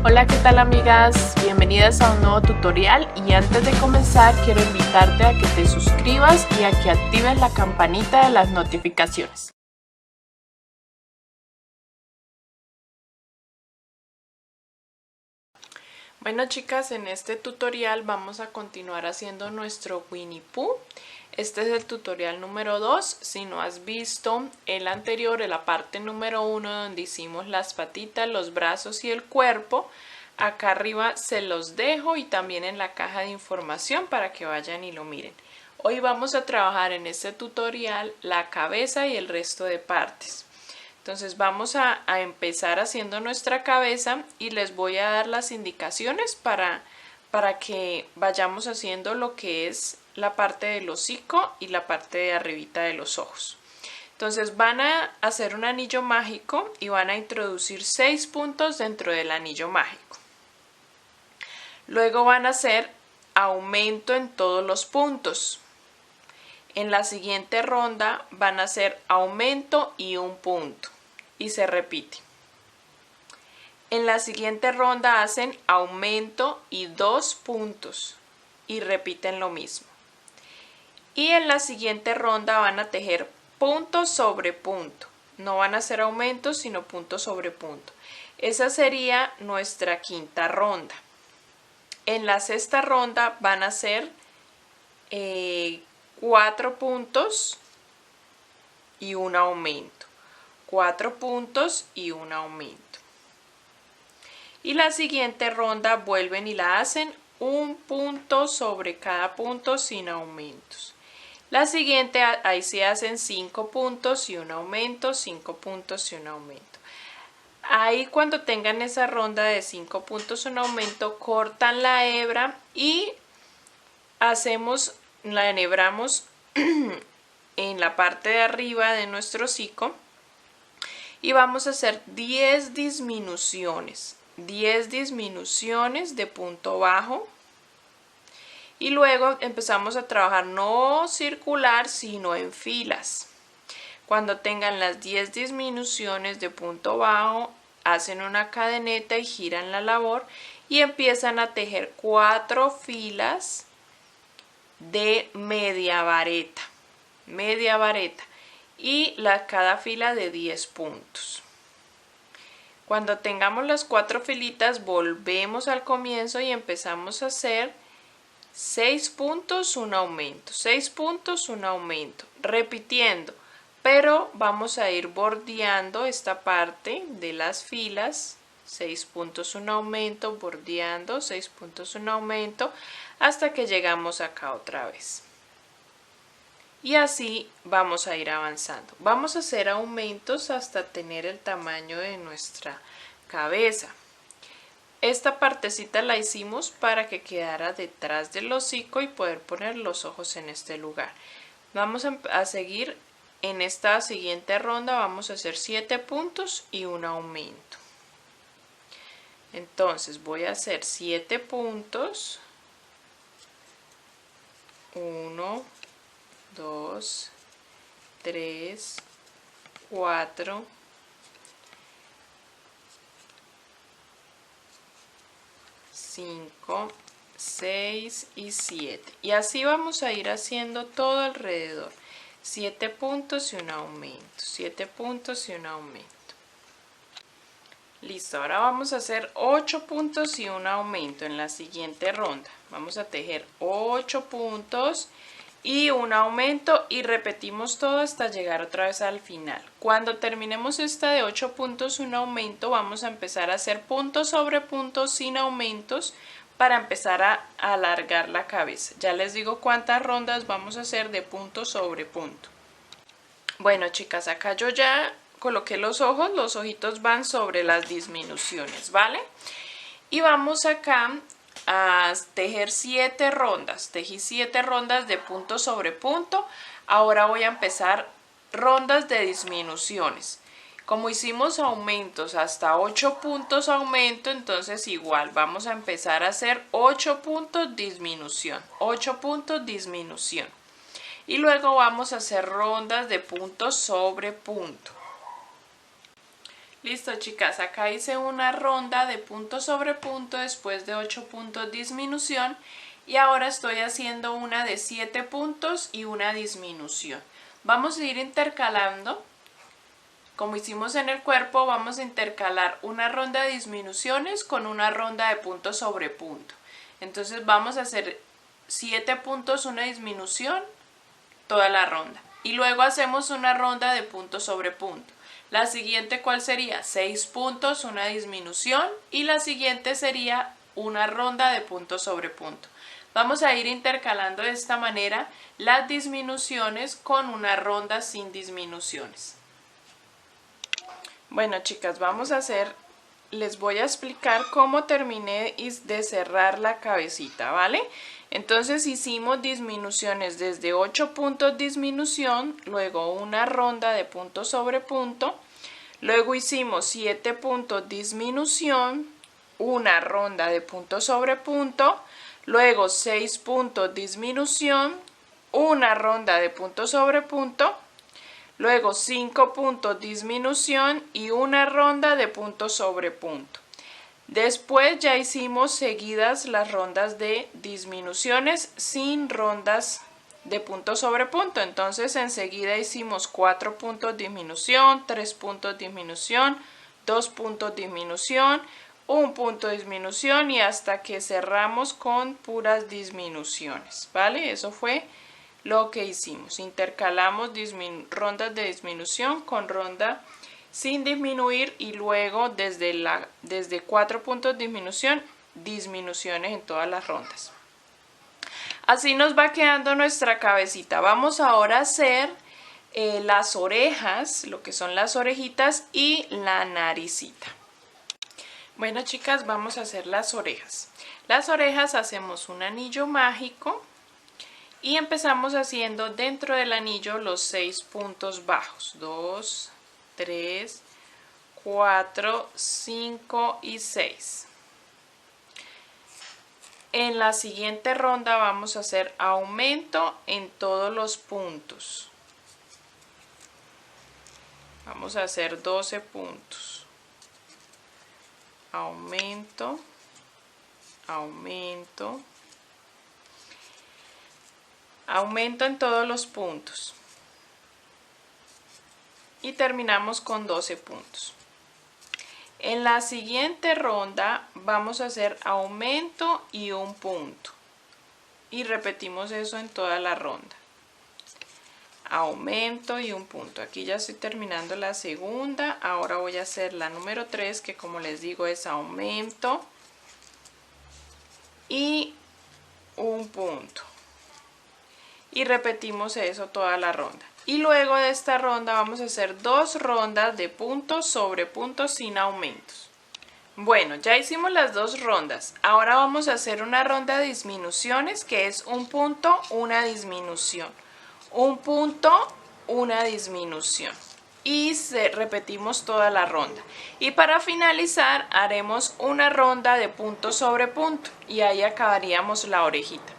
Hola, ¿qué tal amigas? Bienvenidas a un nuevo tutorial y antes de comenzar quiero invitarte a que te suscribas y a que actives la campanita de las notificaciones. Bueno chicas, en este tutorial vamos a continuar haciendo nuestro Winnie Pooh. Este es el tutorial número 2. Si no has visto el anterior, en la parte número 1 donde hicimos las patitas, los brazos y el cuerpo, acá arriba se los dejo y también en la caja de información para que vayan y lo miren. Hoy vamos a trabajar en este tutorial la cabeza y el resto de partes. Entonces vamos a empezar haciendo nuestra cabeza y les voy a dar las indicaciones para que vayamos haciendo lo que es la parte del hocico y la parte de arribita de los ojos. Entonces van a hacer un anillo mágico y van a introducir 6 puntos dentro del anillo mágico. Luego van a hacer aumento en todos los puntos. En la siguiente ronda van a hacer aumento y un punto y se repite. En la siguiente ronda hacen aumento y 2 puntos y repiten lo mismo. Y en la siguiente ronda van a tejer punto sobre punto. No van a hacer aumentos sino punto sobre punto. Esa sería nuestra quinta ronda. En la sexta ronda van a hacer 4 puntos y un aumento. 4 puntos y un aumento. Y la siguiente ronda vuelven y la hacen un punto sobre cada punto sin aumentos. La siguiente, ahí se hacen 5 puntos y un aumento, 5 puntos y un aumento. Ahí cuando tengan esa ronda de 5 puntos y un aumento, cortan la hebra y la enhebramos en la parte de arriba de nuestro hocico y vamos a hacer 10 disminuciones. 10 disminuciones de punto bajo y luego empezamos a trabajar no circular sino en filas. Cuando tengan las 10 disminuciones de punto bajo, hacen una cadeneta y giran la labor y empiezan a tejer 4 filas de media vareta y cada fila de 10 puntos. Cuando tengamos las 4 filitas volvemos al comienzo y empezamos a hacer 6 puntos, un aumento, 6 puntos, un aumento, repitiendo, pero vamos a ir bordeando esta parte de las filas, 6 puntos, un aumento, bordeando, 6 puntos, un aumento, hasta que llegamos acá otra vez. Y así vamos a ir avanzando. Vamos a hacer aumentos hasta tener el tamaño de nuestra cabeza. Esta partecita la hicimos para que quedara detrás del hocico y poder poner los ojos en este lugar. Vamos a seguir en esta siguiente ronda, vamos a hacer 7 puntos y un aumento. Entonces voy a hacer 7 puntos. 1, 2, 3, 4, 5, 6 y 7. Y así vamos a ir haciendo todo alrededor. 7 puntos y un aumento. 7 puntos y un aumento. Listo, ahora vamos a hacer 8 puntos y un aumento en la siguiente ronda. Vamos a tejer 8 puntos y un aumento y repetimos todo hasta llegar otra vez al final. Cuando terminemos esta de 8 puntos, un aumento, vamos a empezar a hacer punto sobre punto sin aumentos para empezar a alargar la cabeza. Ya les digo cuántas rondas vamos a hacer de punto sobre punto. Bueno chicas, acá yo ya coloqué los ojos, los ojitos van sobre las disminuciones, ¿vale? Y vamos acá a tejer 7 rondas. Tejí 7 rondas de punto sobre punto. Ahora voy a empezar rondas de disminuciones. Como hicimos aumentos hasta 8 puntos aumento, entonces igual vamos a empezar a hacer 8 puntos disminución. 8 puntos disminución. Y luego vamos a hacer rondas de punto sobre punto. Listo, chicas, acá hice una ronda de punto sobre punto después de 8 puntos disminución y ahora estoy haciendo una de 7 puntos y una disminución. Vamos a ir intercalando, como hicimos en el cuerpo, vamos a intercalar una ronda de disminuciones con una ronda de punto sobre punto. Entonces vamos a hacer 7 puntos, una disminución, toda la ronda. Y luego hacemos una ronda de punto sobre punto. La siguiente, ¿cuál sería? 6 puntos, una disminución. Y la siguiente sería una ronda de punto sobre punto. Vamos a ir intercalando de esta manera las disminuciones con una ronda sin disminuciones. Bueno, chicas, les voy a explicar cómo terminé de cerrar la cabecita, ¿vale? Entonces hicimos disminuciones desde 8 puntos disminución, luego una ronda de punto sobre punto, luego hicimos 7 puntos disminución, una ronda de punto sobre punto, luego 6 puntos disminución, una ronda de punto sobre punto, luego 5 puntos disminución y una ronda de punto sobre punto. Después ya hicimos seguidas las rondas de disminuciones sin rondas de punto sobre punto. Entonces enseguida hicimos 4 puntos disminución, 3 puntos disminución, 2 puntos disminución, 1 punto disminución y hasta que cerramos con puras disminuciones, ¿vale? Eso fue lo que hicimos. Intercalamos rondas de disminución con ronda sin disminuir y luego desde 4 puntos de disminución, disminuciones en todas las rondas. Así nos va quedando nuestra cabecita. Vamos ahora a hacer las orejas, lo que son las orejitas y la naricita. Bueno, chicas, vamos a hacer las orejas. Las orejas hacemos un anillo mágico y empezamos haciendo dentro del anillo los 6 puntos bajos. 2, 3, 4, 5 y 6. En la siguiente ronda vamos a hacer aumento en todos los puntos. Vamos a hacer 12 puntos. Aumento, aumento, aumento en todos los puntos. Y terminamos con 12 puntos. En la siguiente ronda vamos a hacer aumento y un punto. Y repetimos eso en toda la ronda. Aumento y un punto. Aquí ya estoy terminando la segunda. Ahora voy a hacer la número 3, que como les digo es aumento y un punto. Y repetimos eso toda la ronda. Y luego de esta ronda vamos a hacer 2 rondas de puntos sobre puntos sin aumentos. Bueno, ya hicimos las 2 rondas. Ahora vamos a hacer una ronda de disminuciones, que es un punto, una disminución. Un punto, una disminución. Y repetimos toda la ronda. Y para finalizar haremos una ronda de punto sobre punto. Y ahí acabaríamos la orejita.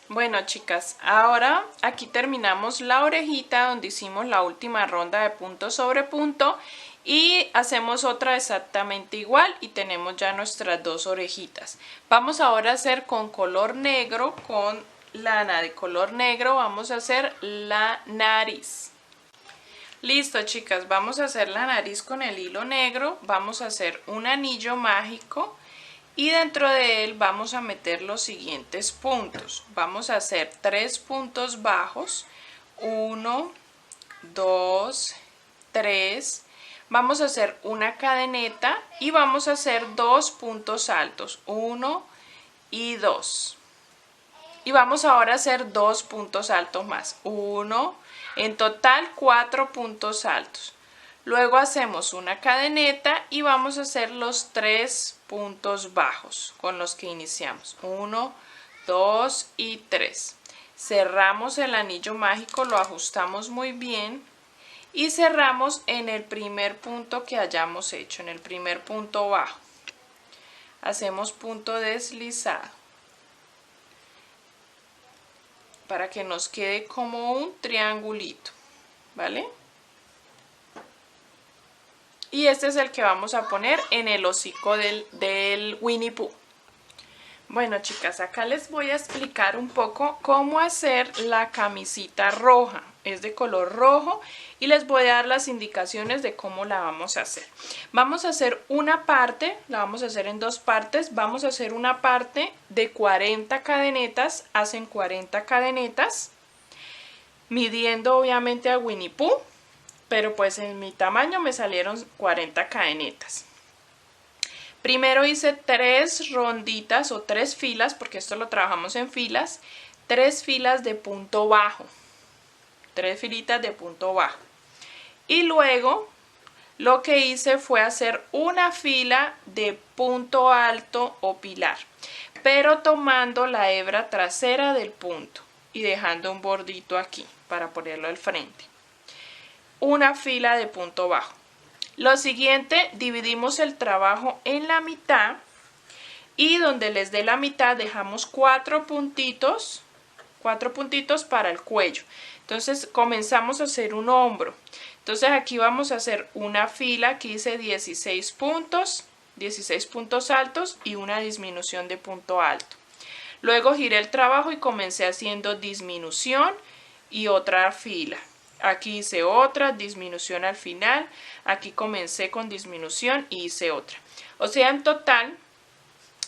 Bueno, chicas, ahora aquí terminamos la orejita donde hicimos la última ronda de punto sobre punto y hacemos otra exactamente igual y tenemos ya nuestras 2 orejitas. Vamos ahora a hacer con color negro, con lana de color negro, vamos a hacer la nariz. Listo, chicas, vamos a hacer la nariz con el hilo negro, vamos a hacer un anillo mágico. Y dentro de él vamos a meter los siguientes puntos. Vamos a hacer 3 puntos bajos. 1, 2, 3. Vamos a hacer una cadeneta y vamos a hacer 2 puntos altos. 1 y 2. Y vamos ahora a hacer 2 puntos altos más. 1, en total 4 puntos altos. Luego hacemos una cadeneta y vamos a hacer los 3 puntos bajos con los que iniciamos. 1, 2 y 3. Cerramos el anillo mágico, lo ajustamos muy bien y cerramos en el primer punto que hayamos hecho, en el primer punto bajo. Hacemos punto deslizado para que nos quede como un triangulito, ¿vale? Y este es el que vamos a poner en el hocico del Winnie Pooh. Bueno, chicas, acá les voy a explicar un poco cómo hacer la camisita roja. Es de color rojo y les voy a dar las indicaciones de cómo la vamos a hacer. Vamos a hacer una parte, la vamos a hacer en dos partes. Vamos a hacer una parte de 40 cadenetas, hacen 40 cadenetas, midiendo obviamente a Winnie Pooh, pero pues en mi tamaño me salieron 40 cadenetas. Primero hice 3 ronditas o 3 filas, porque esto lo trabajamos en filas, 3 filas de punto bajo, 3 filitas de punto bajo. Y luego lo que hice fue hacer una fila de punto alto o pilar, pero tomando la hebra trasera del punto y dejando un bordito aquí para ponerlo al frente. Una fila de punto bajo. Lo siguiente, dividimos el trabajo en la mitad y donde les dé la mitad dejamos 4 puntitos para el cuello. Entonces comenzamos a hacer un hombro. Entonces aquí vamos a hacer una fila, aquí hice 16 puntos altos y una disminución de punto alto. Luego giré el trabajo y comencé haciendo disminución y otra fila. Aquí hice otra disminución al final, aquí comencé con disminución y hice otra. O sea, en total,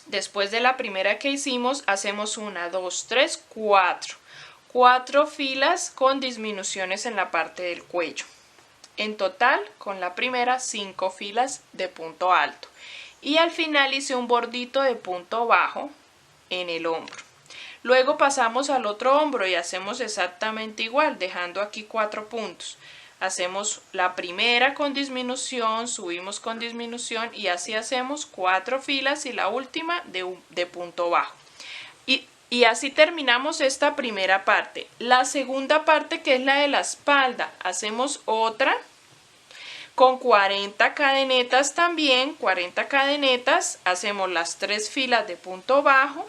después de la primera que hicimos, hacemos 1, 2, 3, 4. 4 filas con disminuciones en la parte del cuello. En total, con la primera, 5 filas de punto alto. Y al final hice un bordito de punto bajo en el hombro. Luego pasamos al otro hombro y hacemos exactamente igual, dejando aquí 4 puntos. Hacemos la primera con disminución, subimos con disminución y así hacemos 4 filas y la última de punto bajo. Y así terminamos esta primera parte. La segunda parte, que es la de la espalda, hacemos otra con 40 cadenetas también, 40 cadenetas, hacemos las 3 filas de punto bajo.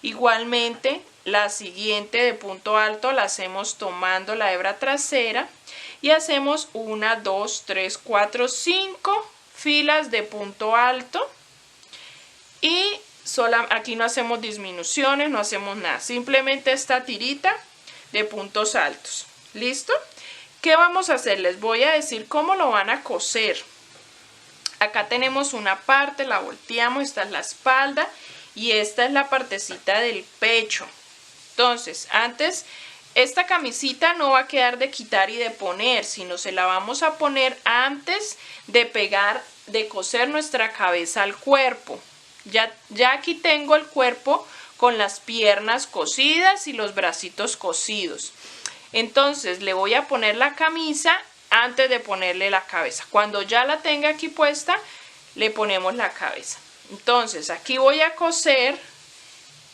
Igualmente, la siguiente de punto alto la hacemos tomando la hebra trasera y hacemos 1, 2, 3, 4, 5 filas de punto alto y aquí no hacemos disminuciones, no hacemos nada, simplemente esta tirita de puntos altos. ¿Listo? ¿Qué vamos a hacer? Les voy a decir cómo lo van a coser. Acá tenemos una parte, la volteamos, esta es la espalda. Y esta es la partecita del pecho. Entonces, antes, esta camisita no va a quedar de quitar y de poner, sino se la vamos a poner antes de pegar, de coser nuestra cabeza al cuerpo. Ya aquí tengo el cuerpo con las piernas cosidas y los bracitos cosidos. Entonces, le voy a poner la camisa antes de ponerle la cabeza. Cuando ya la tenga aquí puesta, le ponemos la cabeza. Entonces, aquí voy a coser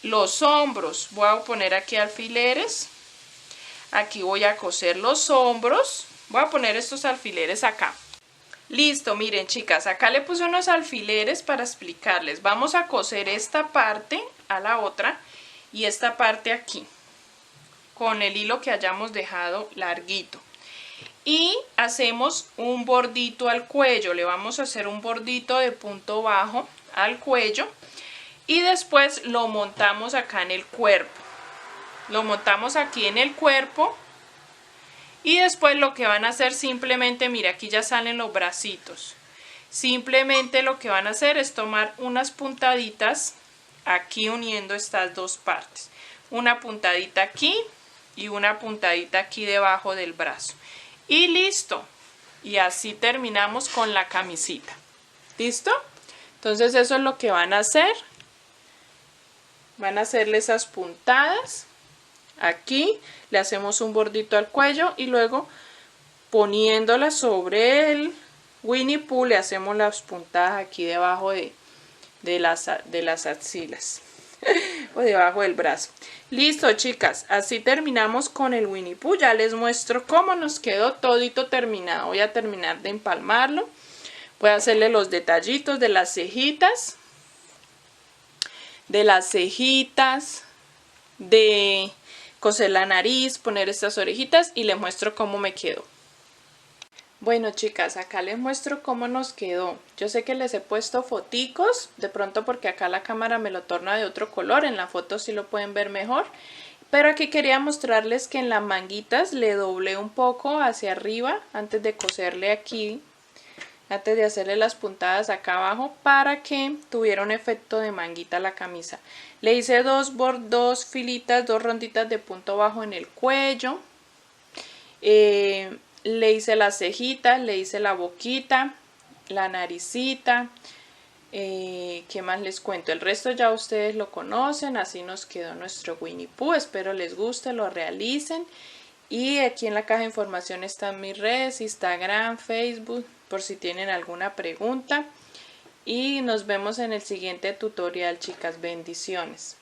los hombros. Voy a poner aquí alfileres. Aquí voy a coser los hombros. Voy a poner estos alfileres acá. Listo, miren chicas, acá le puse unos alfileres para explicarles. Vamos a coser esta parte a la otra y esta parte aquí con el hilo que hayamos dejado larguito. Y hacemos un bordito al cuello. Le vamos a hacer un bordito de punto bajo al cuello y después lo montamos acá en el cuerpo. Lo montamos aquí en el cuerpo y después lo que van a hacer simplemente, mira, aquí ya salen los bracitos. Simplemente lo que van a hacer es tomar unas puntaditas aquí uniendo estas dos partes. Una puntadita aquí y una puntadita aquí debajo del brazo. Y listo. Y así terminamos con la camisita. ¿Listo? Entonces eso es lo que van a hacer. Van a hacerle esas puntadas. Aquí le hacemos un bordito al cuello y luego poniéndola sobre el Winnie Pooh le hacemos las puntadas aquí debajo de las axilas o debajo del brazo. Listo, chicas, así terminamos con el Winnie Pooh. Ya les muestro cómo nos quedó todito terminado. Voy a terminar de empalmarlo. Voy a hacerle los detallitos de las cejitas, de coser la nariz, poner estas orejitas y les muestro cómo me quedó. Bueno, chicas, acá les muestro cómo nos quedó. Yo sé que les he puesto foticos, de pronto porque acá la cámara me lo torna de otro color, en la foto sí lo pueden ver mejor. Pero aquí quería mostrarles que en las manguitas le doblé un poco hacia arriba antes de coserle aquí, antes de hacerle las puntadas acá abajo, para que tuviera un efecto de manguita la camisa. Le hice dos filitas, dos ronditas de punto bajo en el cuello. Le hice las cejitas, le hice la boquita, la naricita. ¿Qué más les cuento? El resto ya ustedes lo conocen, así nos quedó nuestro Winnie Pooh. Espero les guste, lo realicen. Y aquí en la caja de información están mis redes, Instagram, Facebook, por si tienen alguna pregunta. Y nos vemos en el siguiente tutorial, chicas. Bendiciones.